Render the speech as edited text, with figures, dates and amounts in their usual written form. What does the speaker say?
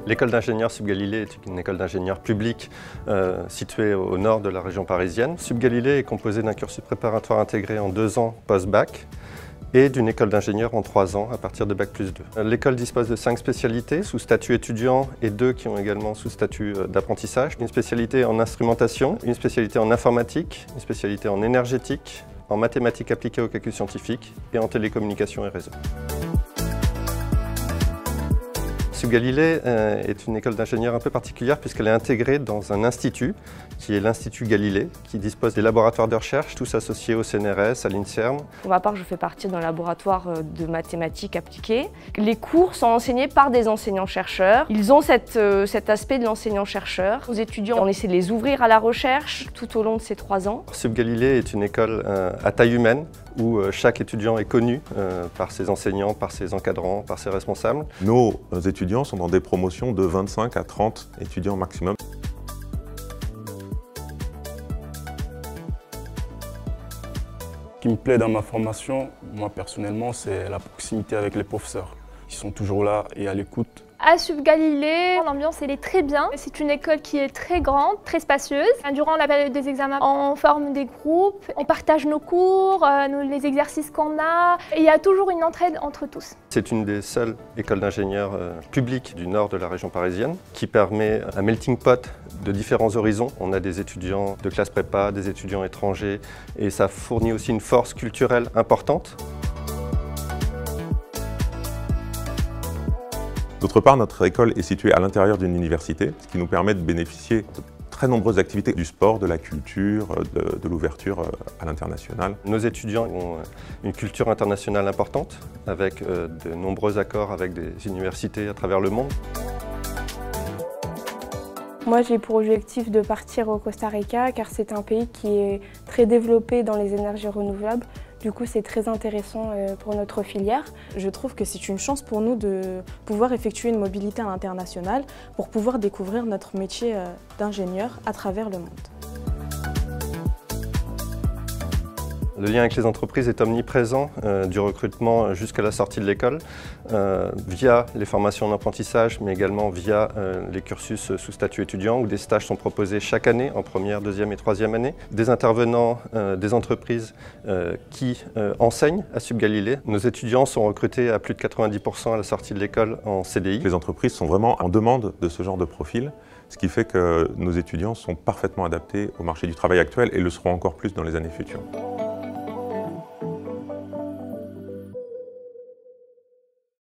L'école d'ingénieurs Sub Galilée est une école d'ingénieurs publique située au nord de la région parisienne. Sub Galilée est composée d'un cursus préparatoire intégré en 2 ans post-bac et d'une école d'ingénieurs en 3 ans à partir de Bac+2. L'école dispose de 5 spécialités sous statut étudiant et 2 qui ont également sous statut d'apprentissage. Une spécialité en instrumentation, une spécialité en informatique, une spécialité en énergétique, en mathématiques appliquées au calcul scientifique et en télécommunications et réseaux. Sub Galilée est une école d'ingénieurs un peu particulière puisqu'elle est intégrée dans un institut qui est l'Institut Galilée, qui dispose des laboratoires de recherche, tous associés au CNRS, à l'INSERM. Pour ma part, je fais partie d'un laboratoire de mathématiques appliquées. Les cours sont enseignés par des enseignants-chercheurs. Ils ont cet aspect de l'enseignant-chercheur. Aux étudiants, on essaie de les ouvrir à la recherche tout au long de ces 3 ans. Sub Galilée est une école à taille humaine où chaque étudiant est connu par ses enseignants, par ses encadrants, par ses responsables. Nos étudiants sont dans des promotions de 25 à 30 étudiants maximum. Ce qui me plaît dans ma formation, moi personnellement, c'est la proximité avec les professeurs. Ils sont toujours là et à l'écoute. À Sub Galilée, l'ambiance elle est très bien. C'est une école qui est très grande, très spacieuse. Durant la période des examens, on forme des groupes, on partage nos cours, les exercices qu'on a. Et il y a toujours une entraide entre tous. C'est une des seules écoles d'ingénieurs publiques du nord de la région parisienne qui permet un melting pot de différents horizons. On a des étudiants de classe prépa, des étudiants étrangers et ça fournit aussi une force culturelle importante. D'autre part, notre école est située à l'intérieur d'une université, ce qui nous permet de bénéficier de très nombreuses activités du sport, de la culture, de l'ouverture à l'international. Nos étudiants ont une culture internationale importante, avec de nombreux accords avec des universités à travers le monde. Moi, j'ai pour objectif de partir au Costa Rica, car c'est un pays qui est très développé dans les énergies renouvelables. Du coup, c'est très intéressant pour notre filière. Je trouve que c'est une chance pour nous de pouvoir effectuer une mobilité à l'international pour pouvoir découvrir notre métier d'ingénieur à travers le monde. Le lien avec les entreprises est omniprésent du recrutement jusqu'à la sortie de l'école, via les formations en apprentissage, mais également via les cursus sous statut étudiant où des stages sont proposés chaque année en première, deuxième et troisième année. Des intervenants des entreprises qui enseignent à Sub Galilée. Nos étudiants sont recrutés à plus de 90% à la sortie de l'école en CDI. Les entreprises sont vraiment en demande de ce genre de profil, ce qui fait que nos étudiants sont parfaitement adaptés au marché du travail actuel et le seront encore plus dans les années futures.